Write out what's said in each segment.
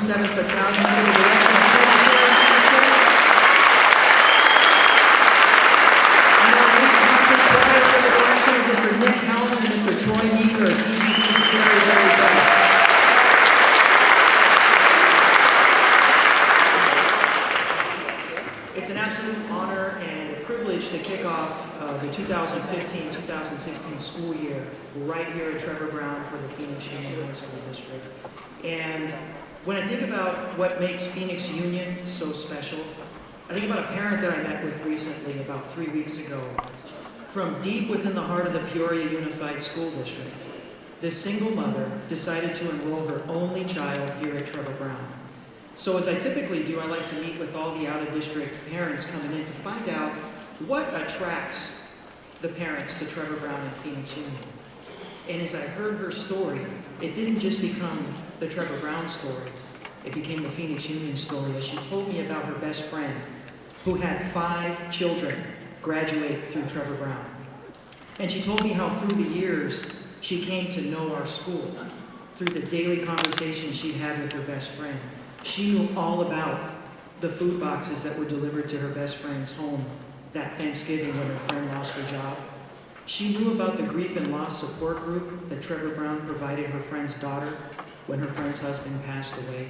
7th Battalion under the direction of and our lead concert choir under the direction of Mr. Nick Howland and Mr. Troy Meeker, TGB's very, very best. It's an absolute honor and a privilege to kick off the 2015-2016 school year right here at Trevor Brown for the Phoenix Union High School District. And when I think about what makes Phoenix Union so special, I think about a parent that I met with recently about 3 weeks ago. From deep within the heart of the Peoria Unified School District, this single mother decided to enroll her only child here at Trevor Brown. So as I typically do, I like to meet with all the out-of-district parents coming in to find out what attracts the parents to Trevor Brown and Phoenix Union. And as I heard her story, it didn't just become the Trevor Brown story, it became the Phoenix Union story as she told me about her best friend who had 5 children graduate through Trevor Brown. And she told me how through the years she came to know our school, through the daily conversations she had with her best friend. She knew all about the food boxes that were delivered to her best friend's home that Thanksgiving when her friend lost her job. She knew about the grief and loss support group that Trevor Brown provided her friend's daughter when her friend's husband passed away.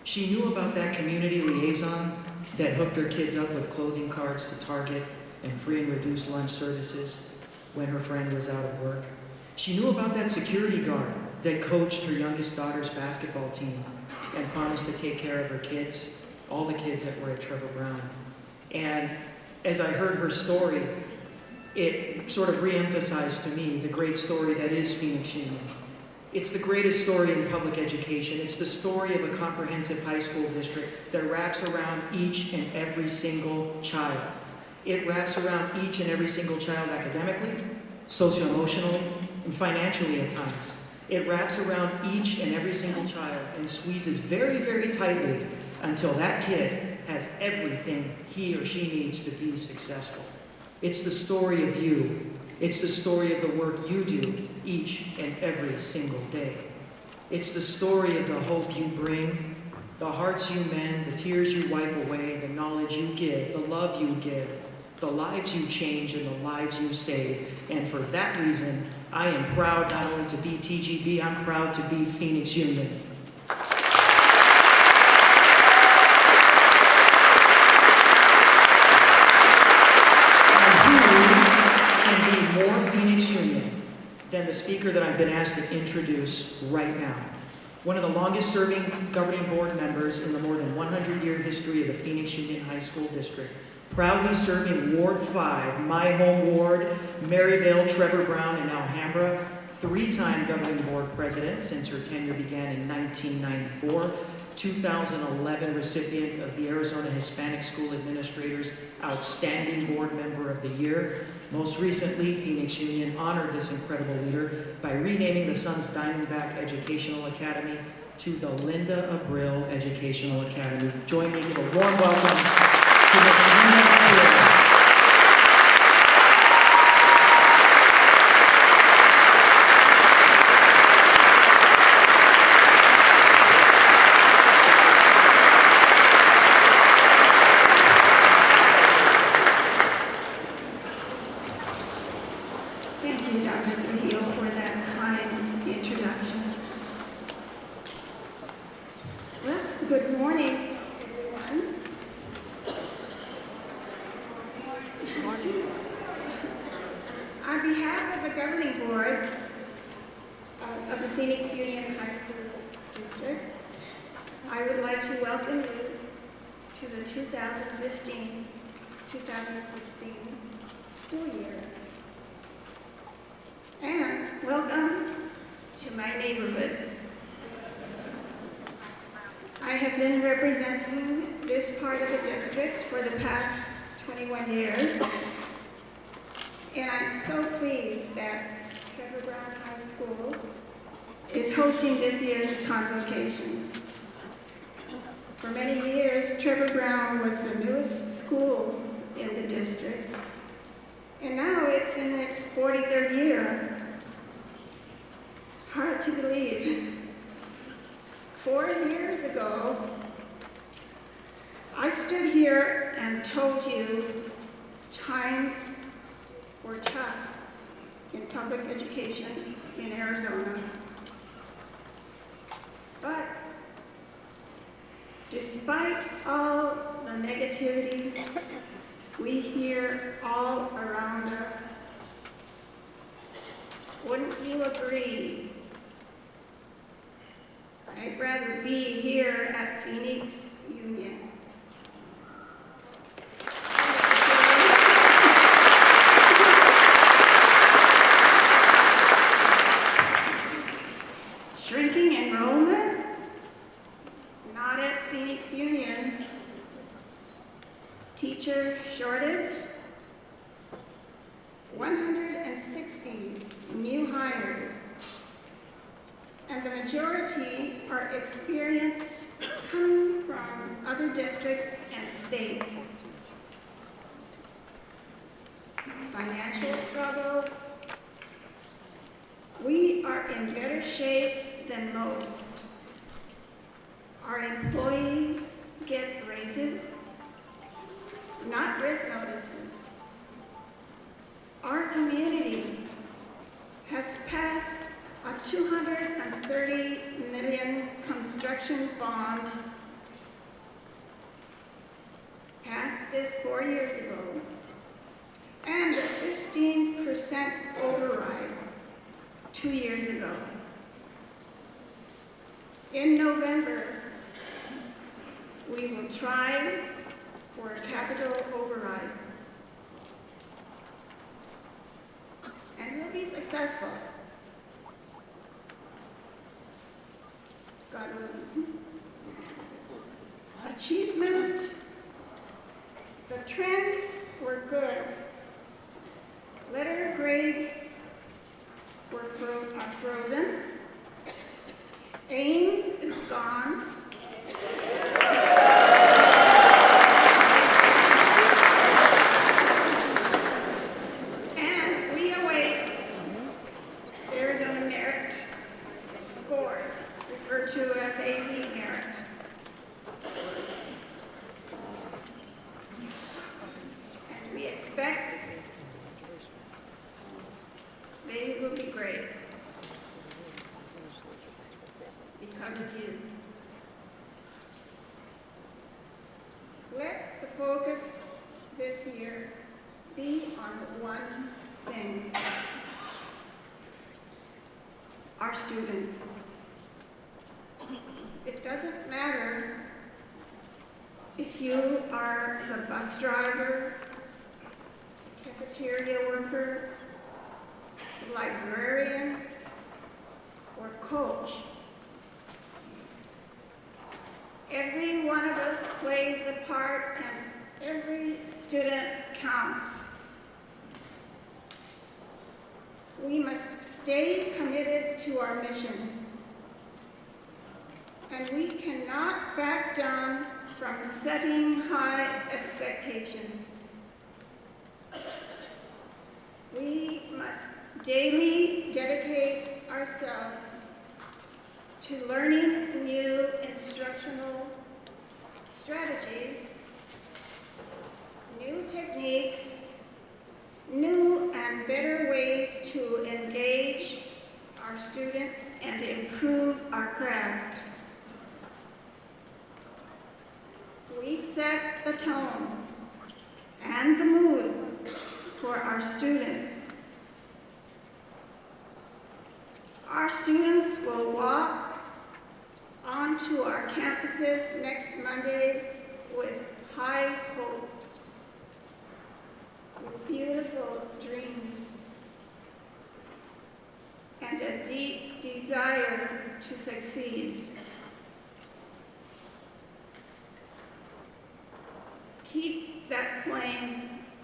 She knew about that community liaison that hooked her kids up with clothing cards to Target and free and reduced lunch services when her friend was out of work. She knew about that security guard that coached her youngest daughter's basketball team and promised to take care of her kids, all the kids that were at Trevor Brown. And as I heard her story, it sort of re-emphasized to me the great story that is Phoenix Union. It's the greatest story in public education. It's the story of a comprehensive high school district that wraps around each and every single child. It wraps around each and every single child academically, socio-emotionally, and financially at times. It wraps around each and every single child and squeezes very, very tightly until that kid has everything he or she needs to be successful. It's the story of you. It's the story of the work you do each and every single day. It's the story of the hope you bring, the hearts you mend, the tears you wipe away, the knowledge you give, the love you give, the lives you change, and the lives you save. And for that reason, I am proud not only to be TGB, I'm proud to be Phoenix Union. More Phoenix Union than the speaker that I've been asked to introduce right now. One of the longest serving governing board members in the more than 100-year history of the Phoenix Union High School District, proudly serving Ward 5, my home ward, Maryvale, Trevor Brown, and Alhambra, 3-time governing board president since her tenure began in 1994, 2011 recipient of the Arizona Hispanic School Administrators Outstanding Board Member of the Year. Most recently, Phoenix Union honored this incredible leader by renaming the Suns Diamondback Educational Academy to the Linda Abril Educational Academy. Join me in a warm welcome to Ms. Linda Abril. Good morning, everyone. On behalf of the governing board of the Phoenix Union High School District, I would like to welcome you to the 2015-2016 school year. representing this part of the district for the past 21 years. And I'm so pleased that Trevor Brown High School is hosting this year's convocation. For many years, Trevor Brown was the newest school in the district, and now it's in its 43rd year. Hard to believe. 4 years ago, I stood here and told you times were tough in public education in Arizona. But despite all the negativity we hear all around us, wouldn't you agree? I'd rather be here at Phoenix Union. Shrinking enrollment? Not at Phoenix Union. Teacher shortage? 160 new hires. And the majority are experienced coming from other districts and states. Financial struggles. We are in better shape than most. Our employees get raises, not rent notices. Our community has passed a $230 million construction bond, passed this 4 years ago, and a 15% override 2 years ago. In November, we will try for a capital override. And we'll be successful. God willing. Achievement. The trends were good. Letter grades were frozen. Ames is gone. And we await Arizona merit scores, referred to as AZ merit scores. And we expect they will be great because of you. Let the focus this year be on one thing: our students. It doesn't matter if you are the bus driver, cafeteria worker, librarian, or coach. Every one of us plays a part, and every student counts. We must stay committed to our mission, and we cannot back down from setting high expectations. We must daily dedicate ourselves to learning new instructional strategies, new techniques, new and better ways to engage our students and improve our craft. We set the tone and the mood for our students. Our students will walk onto our campuses next Monday with high hopes, with beautiful dreams, and a deep desire to succeed.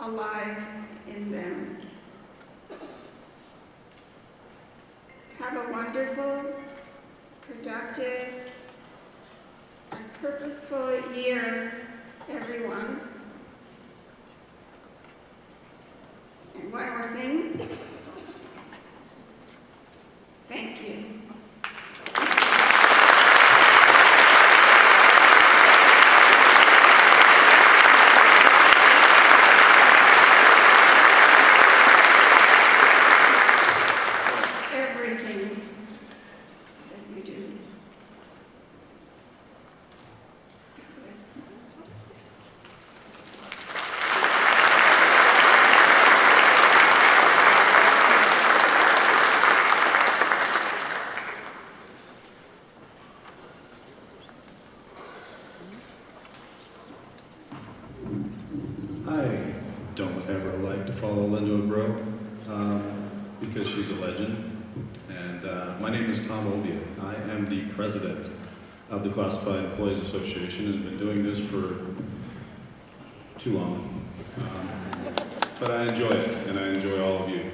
alive in them. Have a wonderful, productive, and purposeful year, everyone. And one more thing. Thank you. Everything that you do. I don't ever like to follow Linda Bro because she's a legend. And my name is Tom Obia. I am the president of the Classified Employees Association and have been doing this for too long. But I enjoy it, and I enjoy all of you.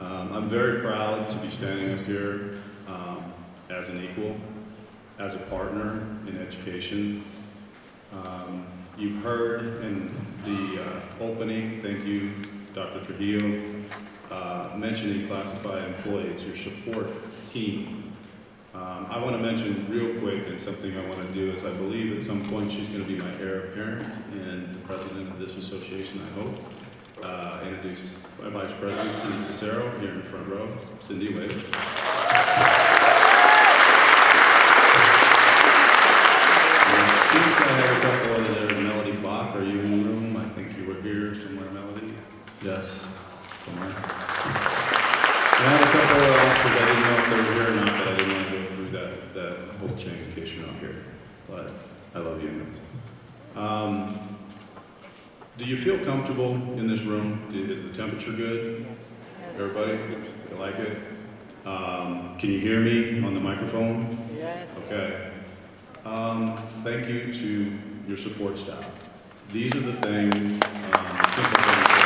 I'm very proud to be standing up here as an equal, as a partner in education. You've heard in the opening, thank you, Dr. Trujillo, mentioning classified employees, your support team. I want to mention real quick, and something I want to do is I believe at some point she's going to be my heir apparent and the president of this association, I hope. Introduce my Vice President, Cindy Tesoro, here in the front row. Cindy, wave. I have a couple over there. Melody Bach, are you in the room? I think you were here somewhere, Melody. Yes, somewhere. I have a couple of officers. I didn't know if they were here or not, but I didn't want to go through that whole chain in case you're not here. But I love you anyways. Do you feel comfortable in this room? Is the temperature good? Yes. Everybody? You like it? Can you hear me on the microphone? Yes. Okay. Thank you to your support staff. These are the things, simple things that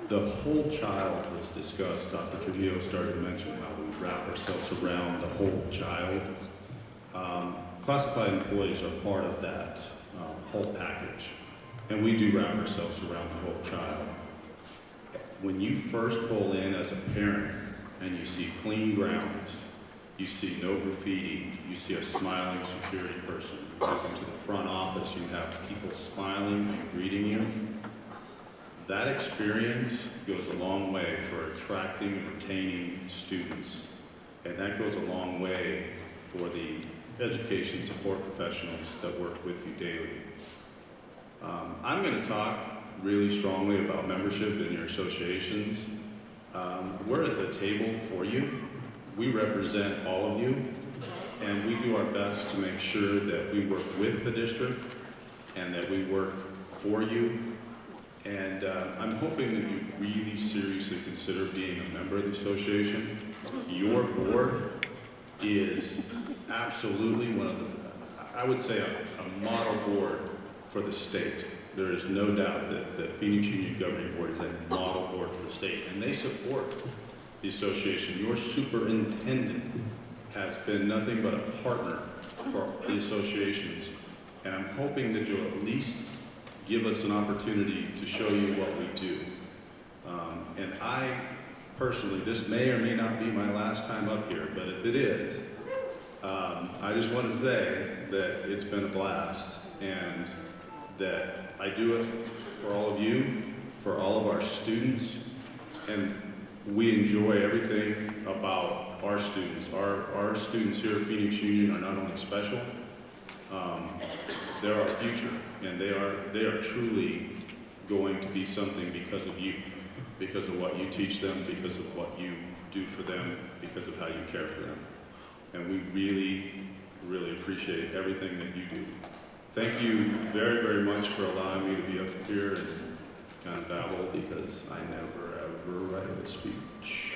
we do. The whole child was discussed. Dr. Trujillo started to mention how we wrap ourselves around the whole child. Classified employees are part of that whole package, and we do wrap ourselves around the whole child. When you first pull in as a parent and you see clean grounds, you see no graffiti, you see a smiling security person. You go to the front office, you have people smiling and greeting you. That experience goes a long way for attracting and retaining students. And that goes a long way for the education support professionals that work with you daily. I'm going to talk really strongly about membership in your associations. We're at the table for you. We represent all of you, and we do our best to make sure that we work with the district and that we work for you. And I'm hoping that you really seriously consider being a member of the association. Your board is absolutely one of the, I would say, a model board for the state. There is no doubt that Phoenix Union Governing Board is a model board for the state, and they support the association. Your superintendent has been nothing but a partner for the associations, and I'm hoping that you'll at least give us an opportunity to show you what we do. And I personally, this may or may not be my last time up here, but if it is, I just want to say that it's been a blast, and that I do it for all of you, for all of our students, and we enjoy everything about our students. Our students here at Phoenix Union are not only special, they're our future, and they are truly going to be something because of you, because of what you teach them, because of what you do for them, because of how you care for them. And we really, really appreciate everything that you do. Thank you very, very much for allowing me to be up here and kind of babble, because I never, ever write a speech.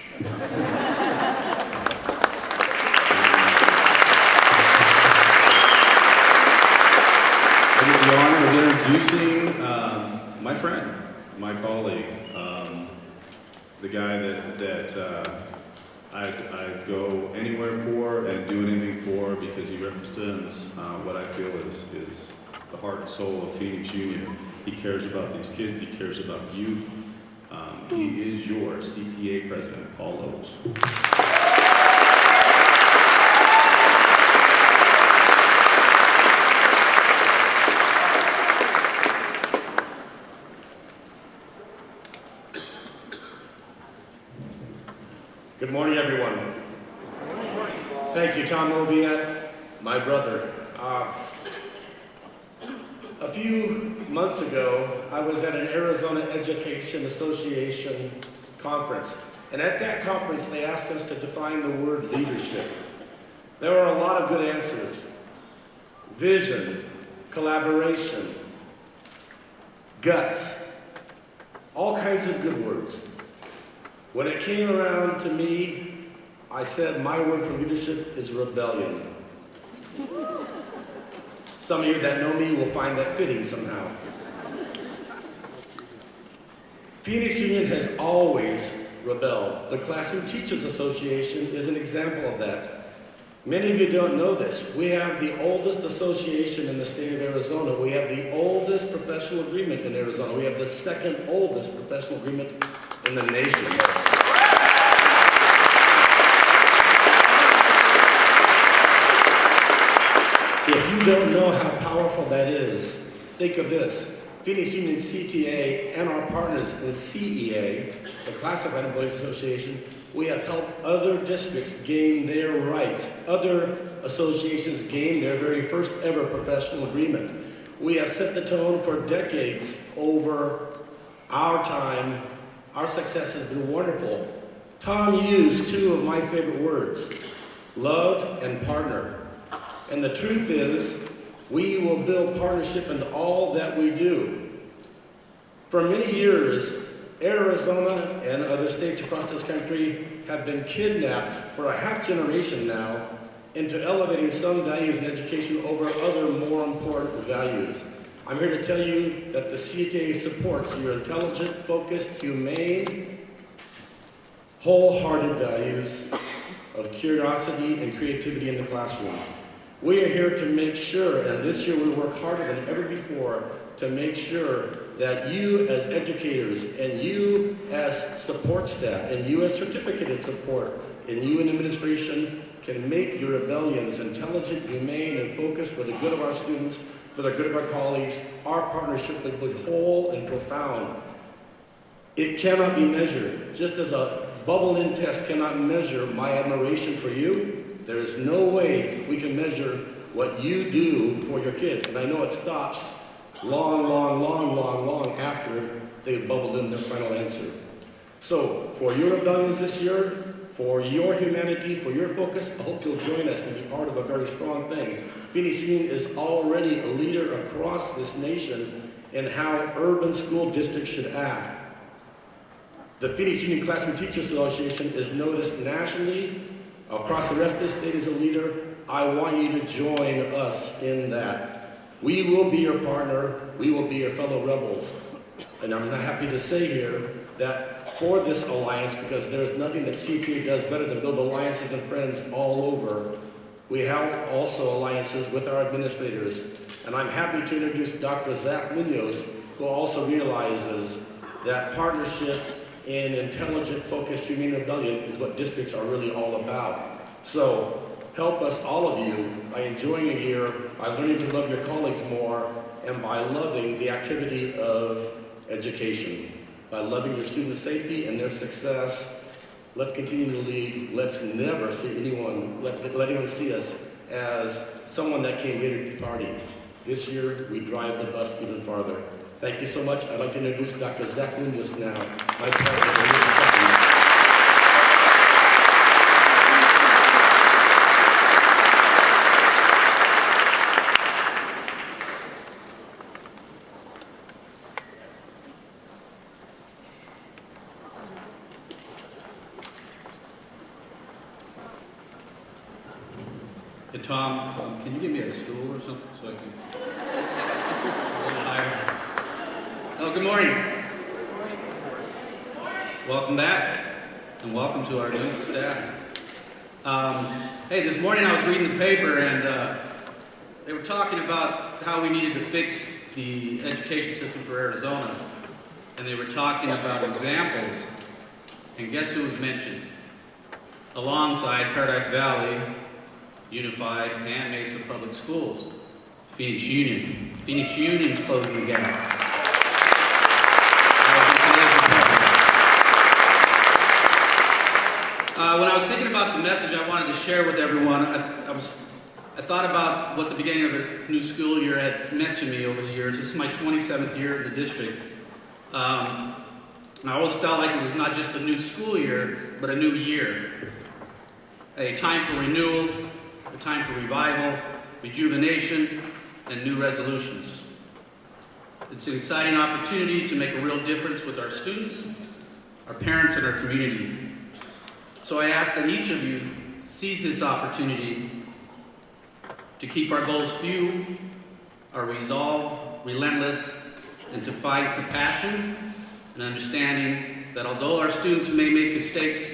introducing my friend, my colleague, the guy that I'd go anywhere for and do anything for because he represents what I feel is the heart and soul of Phoenix Union. He cares about these kids, he cares about you. He is your CTA president, Paul Lowe's. Good morning, everyone. Thank you, Tom Oviatt, my brother. A few months ago, I was at an Arizona Education Association conference, and at that conference, they asked us to define the word leadership. There were a lot of good answers. Vision, collaboration, guts, all kinds of good words. When it came around to me, I said my word for leadership is rebellion. Some of you that know me will find that fitting somehow. Phoenix Union has always rebelled. The Classroom Teachers Association is an example of that. Many of you don't know this. We have the oldest association in the state of Arizona. We have the oldest professional agreement in Arizona. We have the second oldest professional agreement in the nation. If you don't know how powerful that is, think of this. Phoenix Union CTA and our partners in CEA, the Classified Employees Association, we have helped other districts gain their rights. Other associations gain their very first ever professional agreement. We have set the tone for decades over our time. Our success has been wonderful. Tom used two of my favorite words, love and partner. And the truth is, we will build partnership into all that we do. For many years, Arizona and other states across this country have been kidnapped for a half generation now into elevating some values in education over other more important values. I'm here to tell you that the CTA supports your intelligent, focused, humane, wholehearted values of curiosity and creativity in the classroom. We are here to make sure, and this year we work harder than ever before, to make sure that you as educators, and you as support staff, and you as certificated support, and you in administration can make your rebellions intelligent, humane, and focused for the good of our students, for the good of our colleagues. Our partnership will be whole and profound. It cannot be measured. Just as a bubble-in test cannot measure my admiration for you, there is no way we can measure what you do for your kids. And I know it stops long after they've bubbled in their final answer. So, for your rebellions this year, for your humanity, for your focus, I hope you'll join us and be part of a very strong thing. Phoenix Union is already a leader across this nation in how urban school districts should act. The Phoenix Union Classroom Teachers Association is noticed nationally, across the rest of the state as a leader. I want you to join us in that. We will be your partner, we will be your fellow rebels. And I'm happy to say here that for this alliance, because there's nothing that CTA does better than build alliances and friends all over, we have also alliances with our administrators. And I'm happy to introduce Dr. Zach Munoz, who also realizes that partnership in intelligent, focused, humane rebellion is what districts are really all about. So help us, all of you, by enjoying a year, by learning to love your colleagues more, and by loving the activity of education, by loving your students' safety and their success. Let's continue to lead. Let's never see anyone, let anyone see us as someone that came later to the party. This year, we drive the bus even farther. Thank you so much. I'd like to introduce Dr. Zach Munoz now. My partner. Hey, Tom, can you give me a stool or something so I can... Oh, good morning. Welcome back, and welcome to our new staff. Hey, this morning I was reading the paper, and they were talking about how we needed to fix the education system for Arizona. And they were talking about examples, and guess who was mentioned? Alongside Paradise Valley, Unified, and Mesa Public Schools, Phoenix Union. Phoenix Union's closing the gap. When I was thinking about the message I wanted to share with everyone, I thought about what the beginning of a new school year had meant to me over the years. This is my 27th year in the district. And I always felt like it was not just a new school year, but a new year. A time for renewal, a time for revival, rejuvenation, and new resolutions. It's an exciting opportunity to make a real difference with our students, our parents, and our community. So I ask that each of you seize this opportunity to keep our goals few, our resolve relentless, and to fight for passion and understanding that although our students may make mistakes,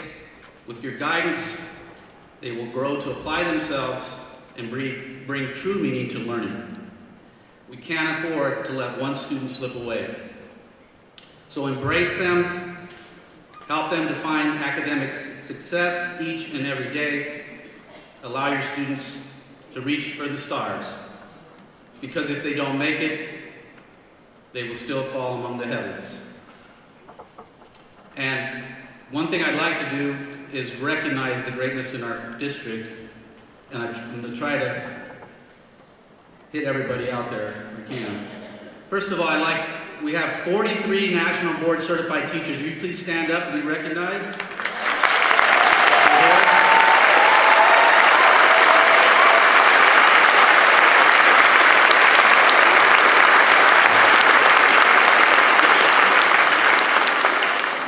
with your guidance, they will grow to apply themselves and bring true meaning to learning. We can't afford to let one student slip away. So embrace them, help them to find academic success each and every day. Allow your students to reach for the stars. Because if they don't make it, they will still fall among the heavens. And one thing I'd like to do is recognize the greatness in our district. And I'm going to try to hit everybody out there if we can. First of all, we have 43 National Board Certified Teachers. Will you please stand up and be recognized?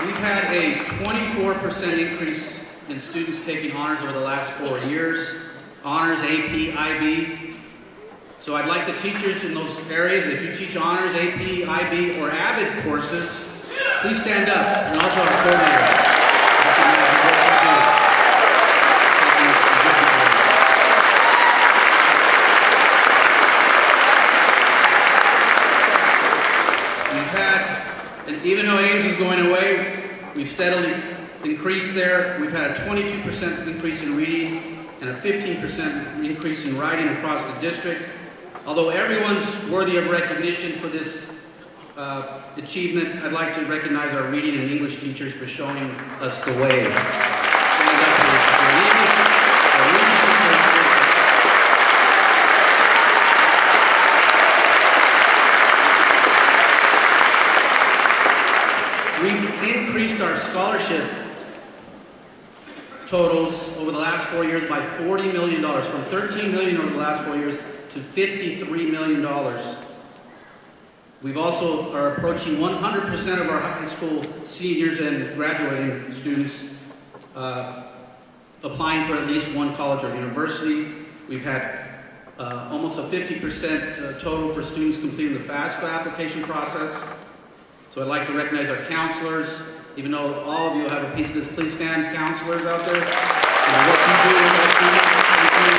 We've had a 24% increase in students taking honors over the last 4 years. Honors, AP, IB. So I'd like the teachers in those areas, if you teach honors, AP, IB, or AVID courses, please stand up, and also our coordinator. We've had, and even though Ames is going away, we've steadily increased there. We've had a 22% increase in reading and a 15% increase in writing across the district. Although everyone's worthy of recognition for this achievement, I'd like to recognize our reading and English teachers for showing us the way. We've increased our scholarship totals over the last 4 years by $40 million, from $13 million over the last 4 years to $53 million. We've also are approaching 100% of our high school seniors and graduating students applying for at least one college or university. We've had almost a 50% total for students completing the FAFSA application process. So I'd like to recognize our counselors. Even though all of you have a piece of this, please stand, counselors out there. What you do with our students. Thank you.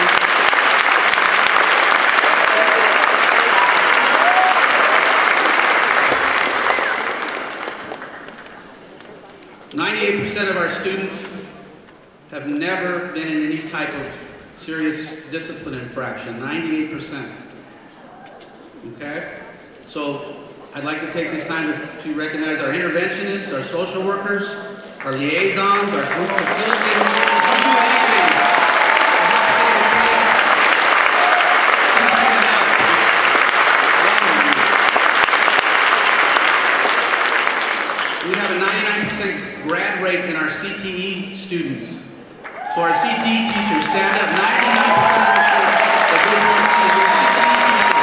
98% of our students have never been in any type of serious discipline infraction. 98%. Okay? So I'd like to take this time to recognize our interventionists, our social workers, our liaisons, our group facilitators. If you do anything to help save a kid, please stand up. We have a 99% grad rate in our CTE students. So our CTE teachers, stand up. 99% of the good ones is your CTE teachers.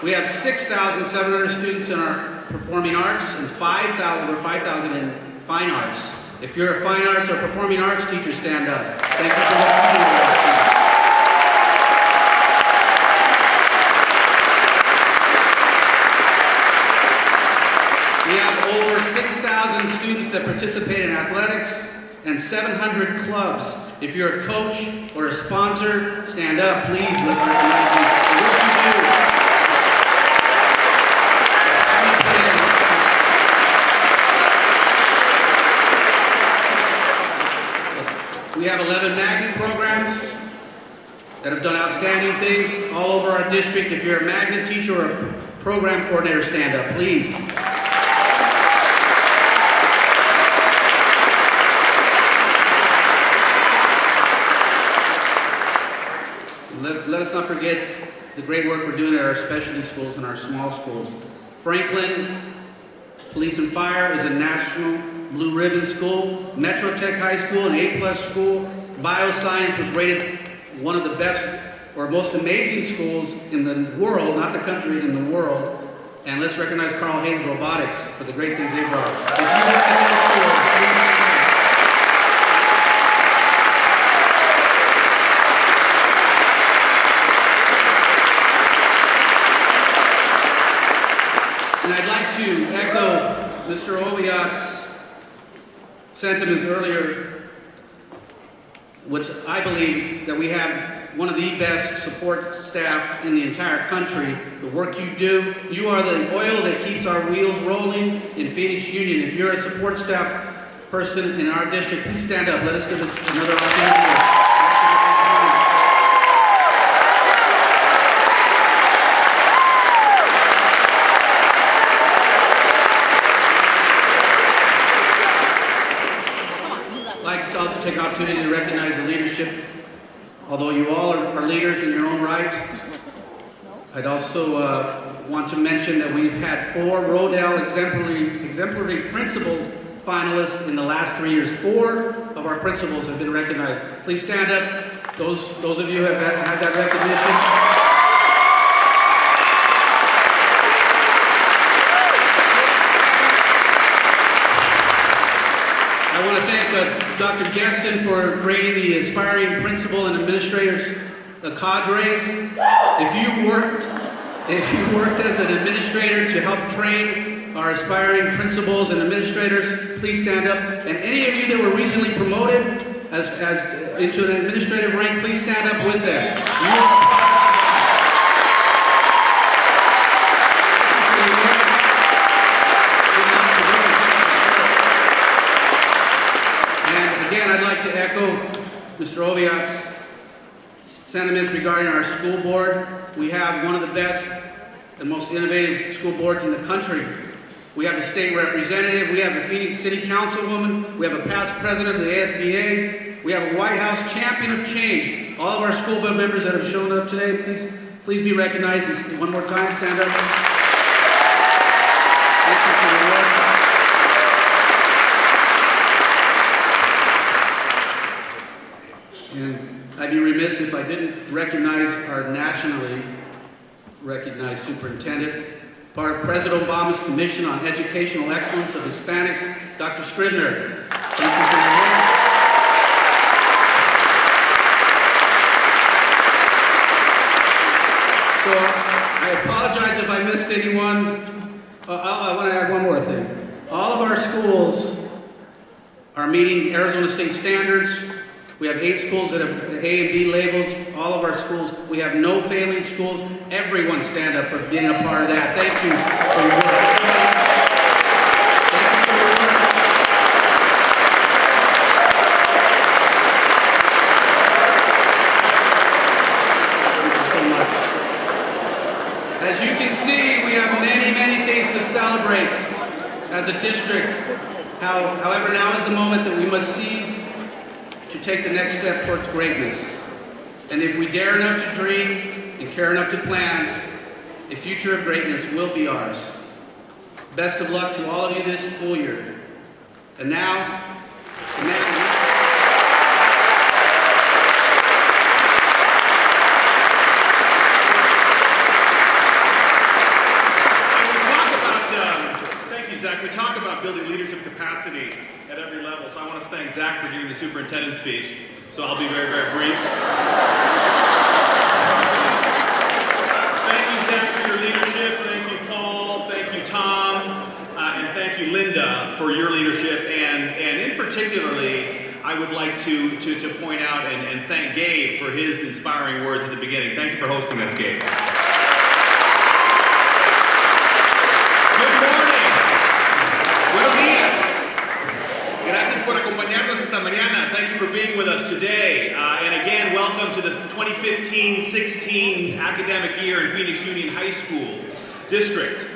We have 6,700 students in our performing arts and over 5,000 in fine arts. If you're a fine arts or performing arts teacher, stand up. Thank you for what you do. We have over 6,000 students that participate in athletics and 700 clubs. If you're a coach or a sponsor, stand up, please. Let's recognize you for what you do. We have 11 magnet programs that have done outstanding things all over our district. If you're a magnet teacher or a program coordinator, stand up, please. Let us not forget the great work we're doing at our specialty schools and our small schools. Franklin Police and Fire is a national Blue Ribbon school. Metro Tech High School, an A+ school. Bioscience was rated one of the best or most amazing schools in the world, not the country, in the world. And let's recognize Carl Haynes Robotics for the great things they brought. If you went to those schools, please. And I'd like to echo Mr. Oviatt's sentiments earlier, which I believe that we have one of the best support staff in the entire country. The work you do, you are the oil that keeps our wheels rolling in Phoenix Union. If you're a support staff person in our district, please stand up. Let us give this another opportunity. Take opportunity to recognize the leadership. Although you all are leaders in your own right, I'd also want to mention that we've had 4 Rodale exemplary principal finalists in the last 3 years. 4 of our principals have been recognized. Please stand up. Those of you who have had that recognition. I want to thank Dr. Gaston for grading the aspiring principal and administrators, the cadres. If you worked as an administrator to help train our aspiring principals and administrators, please stand up. And any of you that were recently promoted as into an administrative rank, please stand up with them. Again, I'd like to echo Mr. Oviatt's sentiments regarding our school board. We have one of the best and most innovative school boards in the country. We have a state representative, we have a Phoenix City Councilwoman, we have a past president of the ASBA, we have a White House champion of change. All of our school board members that have shown up today, please be recognized. One more time, stand up. Thank you for your work. And I'd be remiss if I didn't recognize our nationally recognized superintendent, part of President Obama's Commission on Educational Excellence of Hispanics, Dr. Scribner. Thank you for your work. So I apologize if I missed anyone. I want to add one more thing. All of our schools are meeting Arizona State standards. We have 8 schools that have A and B labels. All of our schools, we have no failing schools. Everyone stand up for being a part of that. Thank you for your work. Thank you so much. As you can see, we have many things to celebrate as a district. However, now is the moment that we must seize to take the next step towards greatness. And if we dare enough to dream and care enough to plan, a future of greatness will be ours. Best of luck to all of you this school year. And now, Thank you, Zach. We talk about building leadership capacity at every level, so I want to superintendent's speech, so I'll be very, very brief. Thank you, Zach, for your leadership. Thank you, Paul. Thank you, Tom. And thank you, Linda, for your leadership. And in particularly, I would like to point out and thank Gabe for his inspiring words at the beginning. Thank you for hosting us, Gabe. Good morning. Buenos días. Gracias por acompañarnos esta mañana. Thank you for being with us today. And again, welcome to the 2015-16 academic year in Phoenix Union High School District.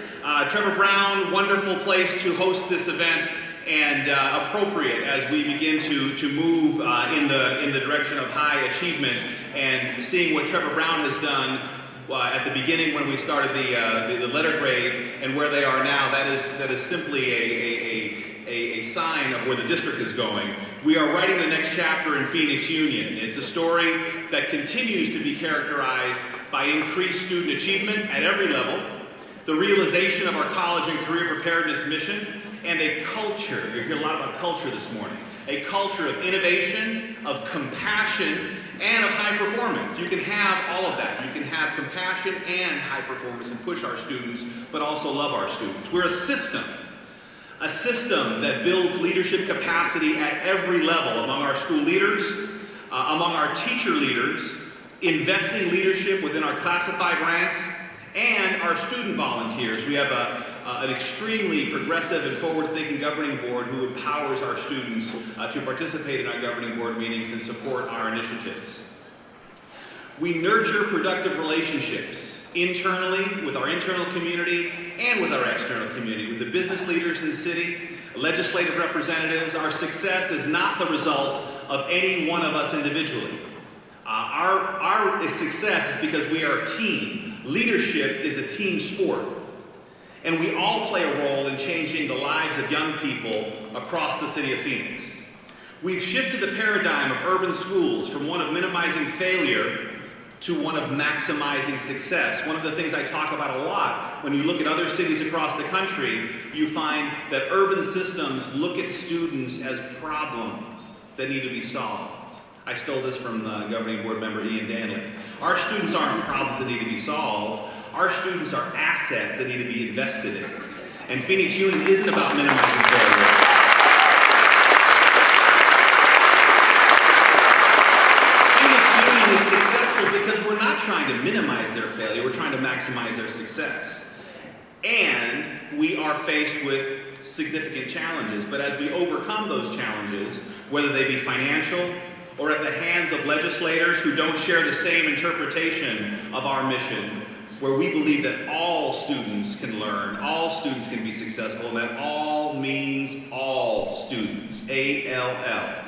Trevor Brown, wonderful place to host this event, and appropriate as we begin to move in the direction of high achievement, and seeing what Trevor Brown has done at the beginning when we started the letter grades and where they are now. That is simply a sign of where the district is going. We are writing the next chapter in Phoenix Union. It's a story that continues to be characterized by increased student achievement at every level, the realization of our college and career preparedness mission, and a culture. You'll hear a lot about culture this morning. A culture of innovation, of compassion, and of high performance. You can have all of that. You can have compassion and high performance and push our students, but also love our students. We're a system that builds leadership capacity at every level among our school leaders, among our teacher leaders, investing leadership within our classified ranks, and our student volunteers. We have an extremely progressive and forward-thinking governing board who empowers our students to participate in our governing board meetings and support our initiatives. We nurture productive relationships internally with our internal community and with our external community, with the business leaders in the city, legislative representatives. Our success is not the result of any one of us individually. Our success is because we are a team. Leadership is a team sport. And we all play a role in changing the lives of young people across the city of Phoenix. We've shifted the paradigm of urban schools from one of minimizing failure to one of maximizing success. One of the things I talk about a lot, when you look at other cities across the country, you find that urban systems look at students as problems that need to be solved. I stole this from the governing board member Ian Danley. Our students aren't problems that need to be solved. Our students are assets that need to be invested in. And Phoenix Union isn't about minimizing failure. Phoenix Union is successful because we're not trying to minimize their failure, we're trying to maximize their success. And we are faced with significant challenges, but as we overcome those challenges, whether they be financial or at the hands of legislators who don't share the same interpretation of our mission, where we believe that all students can learn, all students can be successful, and that all means all students, A-L-L.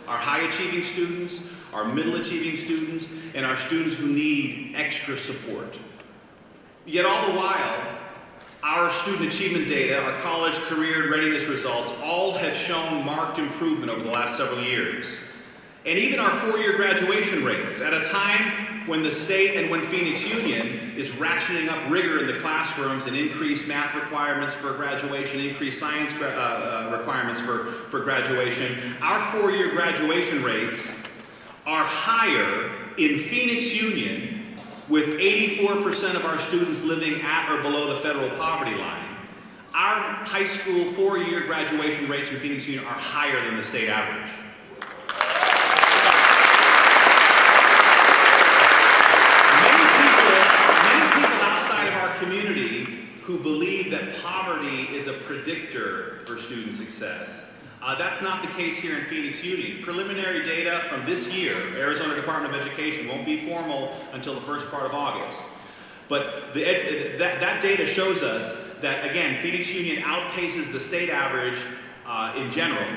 Our high-achieving students, our middle-achieving students, and our students who need extra support. Yet all the while, our student achievement data, our college career and readiness results, all have shown marked improvement over the last several years. And even our four-year graduation rates, at a time when the state and when Phoenix Union is ratcheting up rigor in the classrooms and increased math requirements for graduation, increased science requirements for graduation, our four-year graduation rates are higher in Phoenix Union, with 84% of our students living at or below the federal poverty line. Our high school four-year graduation rates in Phoenix Union are higher than the state average. Community who believe that poverty is a predictor for student success. That's not the case here in Phoenix Union. Preliminary data from this year, Arizona Department of Education, won't be formal until the first part of August. But that data shows us that, again, Phoenix Union outpaces the state average in general.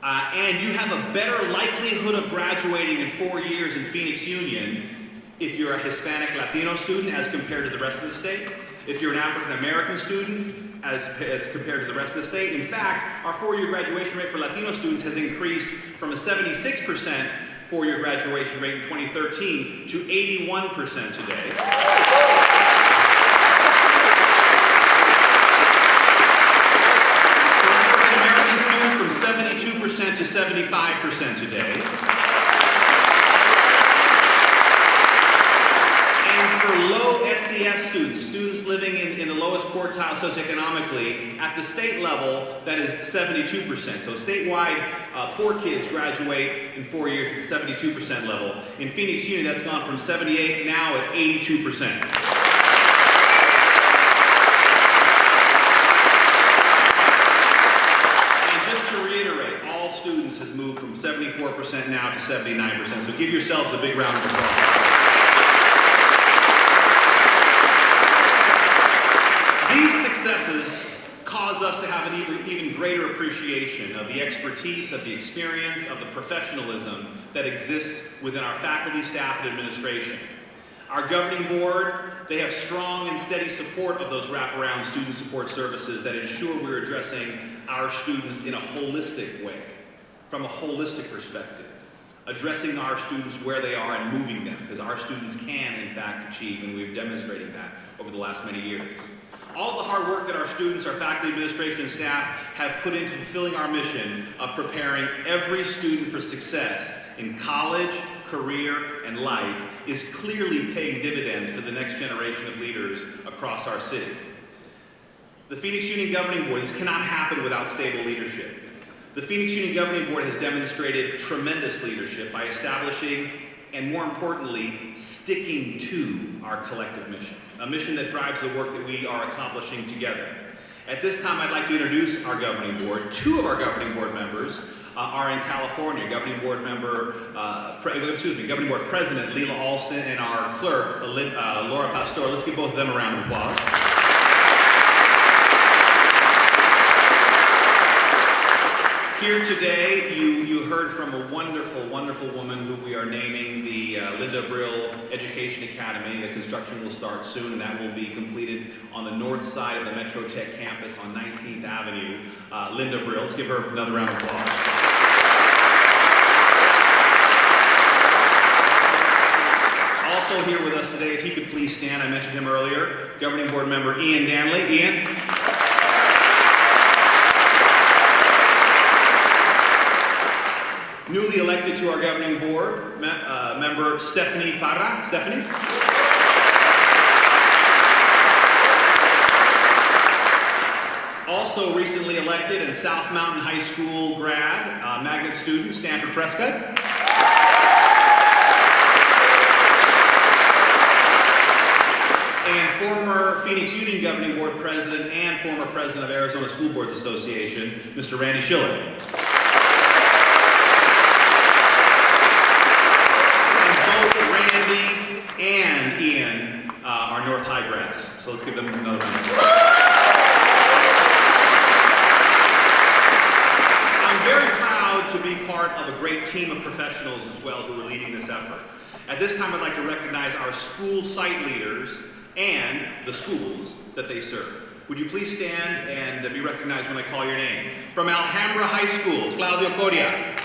And you have a better likelihood of graduating in 4 years in Phoenix Union if you're a Hispanic Latino student as compared to the rest of the state, if you're an African American student as compared to the rest of the state. In fact, our four-year graduation rate for Latino students has increased from a 76% four-year graduation rate in 2013 to 81% today. For African American students, from 72% to 75% today. And for low SES students, students living in the lowest quartile socioeconomically, at the state level, that is 72%. So statewide, poor kids graduate in 4 years at the 72% level. In Phoenix Union, that's gone from 78 now at 82%. Students has moved from 74% now to 79%. So give yourselves a big round of applause. These successes cause us to have an even greater appreciation of the expertise, of the experience, of the professionalism that exists within our faculty, staff, and administration. Our governing board, they have strong and steady support of those wraparound student support services that ensure we're addressing our students in a holistic way. From a holistic perspective, addressing our students where they are and moving them, because our students can, in fact, achieve, and we've demonstrated that over the last many years. All the hard work that our students, our faculty, administration, and staff have put into fulfilling our mission of preparing every student for success in college, career, and life is clearly paying dividends for the next generation of leaders across our city. The Phoenix Union Governing Board, this cannot happen without stable leadership. The Phoenix Union Governing Board has demonstrated tremendous leadership by establishing and, more importantly, sticking to our collective mission, a mission that drives the work that we are accomplishing together. At this time, I'd like to introduce our governing board. Two of our governing board members are in California. Governing board President Leila Alston and our clerk, Laura Pastor. Let's give both of them a round of applause. Here today, you heard from a wonderful, wonderful woman who we are naming the Linda Brill Education Academy. The construction will start soon, and that will be completed on the north side of the Metro Tech campus on 19th Avenue. Linda Brill, let's give her another round of applause. Also here with us today, if he could please stand, I mentioned him earlier, Governing Board Member Ian Danley. Ian? Newly elected to our governing board, member Stephanie Parra. Stephanie? Also recently elected and South Mountain High School grad, magnet student, Stanford Prescott. And former Phoenix Union Governing Board President and former President of Arizona School Boards Association, Mr. Randy Schiller. Randy and Ian are North High grads, so let's give them another round. I'm very proud to be part of a great team of professionals as well who are leading this effort. At this time, I'd like to recognize our school site leaders and the schools that they serve. Would you please stand and be recognized when I call your name? From Alhambra High School, Claudio Coria.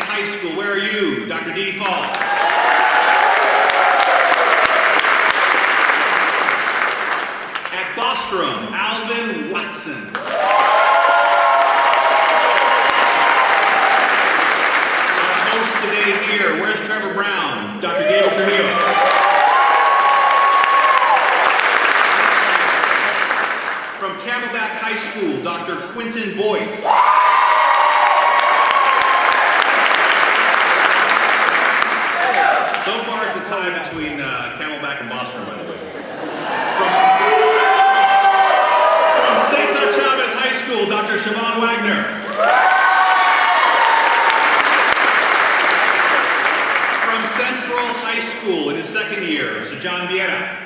High School, where are you? Dr. Dee Falls. At Bostrom, Alvin Watson. Our host today here, where's Trevor Brown? Dr. Gabriel Trujillo. From Camelback High School, Dr. Quentin Boyce. So far, it's a tie between Camelback and Boston, by the way. From Cesar Chavez High School, Dr. Siobhan Wagner. From Central High School, in his second year, Mr. John Vieira.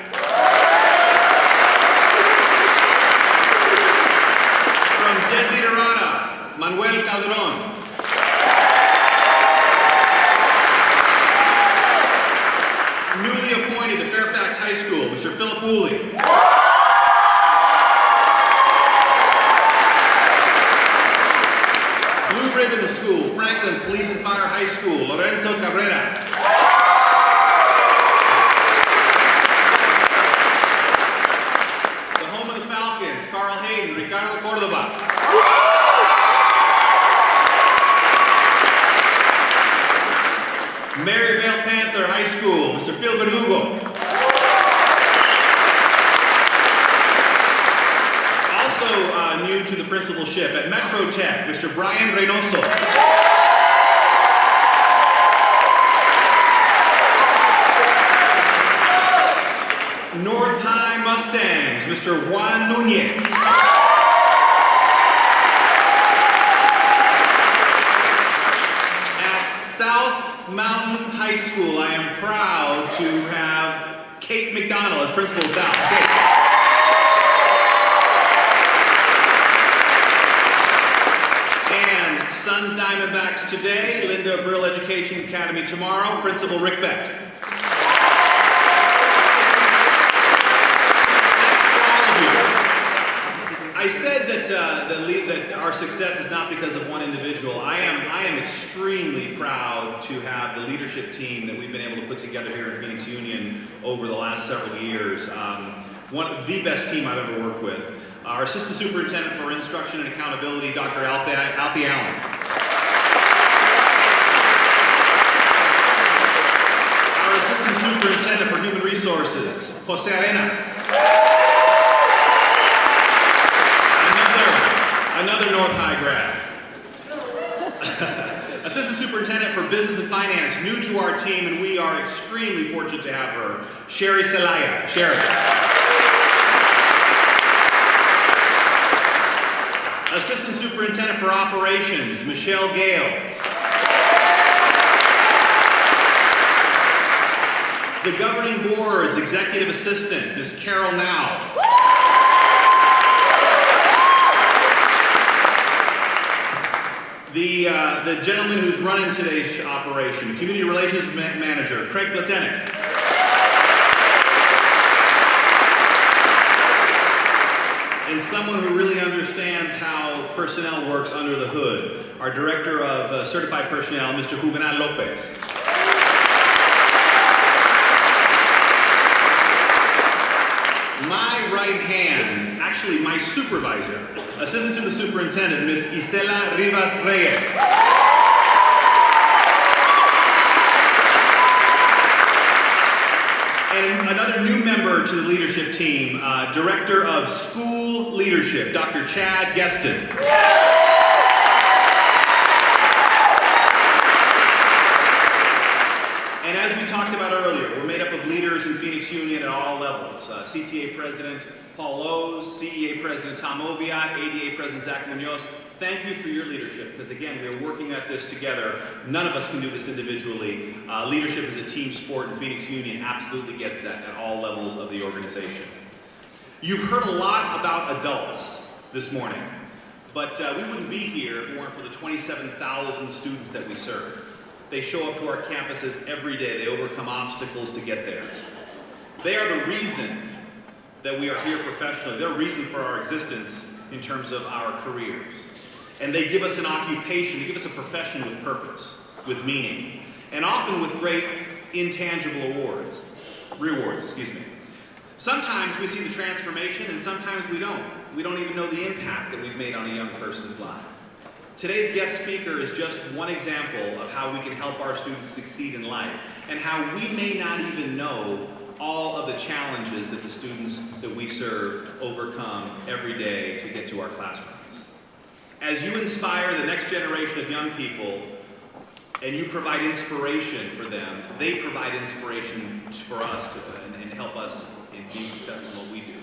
From Desiderata, Manuel Calderon. Newly appointed to Fairfax High School, Mr. Philip Woolley. Blue Ribbon School, Franklin Police and Fire High School, Lorenzo Cabrera. The Ricardo Córdoba. Maryvale Panther High School, Mr. Phil Verdugo. Also new to the principalship at Metro Tech, Mr. Brian Reynoso. North High Mustangs, Mr. Juan Nunez. At South Mountain High School, I am proud to have Kate McDonald as principal of South. Kate. And Sons Diamondbacks today, Linda Brill Education Academy tomorrow, Principal Rick Beck. I said that our success is not because of one individual. I am extremely proud to have the leadership team that we've been able to put together here at Phoenix Union over the last several years. The best team I've ever worked with. Our Assistant Superintendent for Instruction and Accountability, Dr. Althea Allen. Our Assistant Superintendent for Human Resources, Jose Arenas. Another North High grad. Assistant Superintendent for Business and Finance, new to our team, and we are extremely fortunate to have her, Sherry Celaya. Sherry. Assistant Superintendent for Operations, Michelle Gale. The Governing Board's Executive Assistant, Ms. Carol Now. The gentleman who's running today's operation, Community Relations Manager, Craig Platenik. And someone who really understands how personnel works under the hood, our Director of Certified Personnel, Mr. Juvenal Lopez. My right hand, actually my supervisor, Assistant to the Superintendent, Ms. Isela Rivas Reyes. And another new member to the leadership team, Director of School Leadership, Dr. Chad Geston. And as we talked about earlier, we're made up of leaders in Phoenix Union at all levels. CTA President Paul O's, CEA President Tom Oviat, ADA President Zach Munoz. Thank you for your leadership, because again, we are working at this together. None of us can do this individually. Leadership is a team sport, and Phoenix Union absolutely gets that at all levels of the organization. You've heard a lot about adults this morning, but we wouldn't be here if it weren't for the 27,000 students that we serve. They show up to our campuses every day. They overcome obstacles to get there. They are the reason that we are here professionally. They're the reason for our existence in terms of our careers. And they give us an occupation, they give us a profession with purpose, with meaning, and often with great intangible rewards, excuse me. Sometimes we see the transformation and sometimes we don't. We don't even know the impact that we've made on a young person's life. Today's guest speaker is just one example of how we can help our students succeed in life, and how we may not even know all of the challenges that the students that we serve overcome every day to get to our classrooms. As you inspire the next generation of young people, and you provide inspiration for them, they provide inspiration for us and help us in being successful in what we do.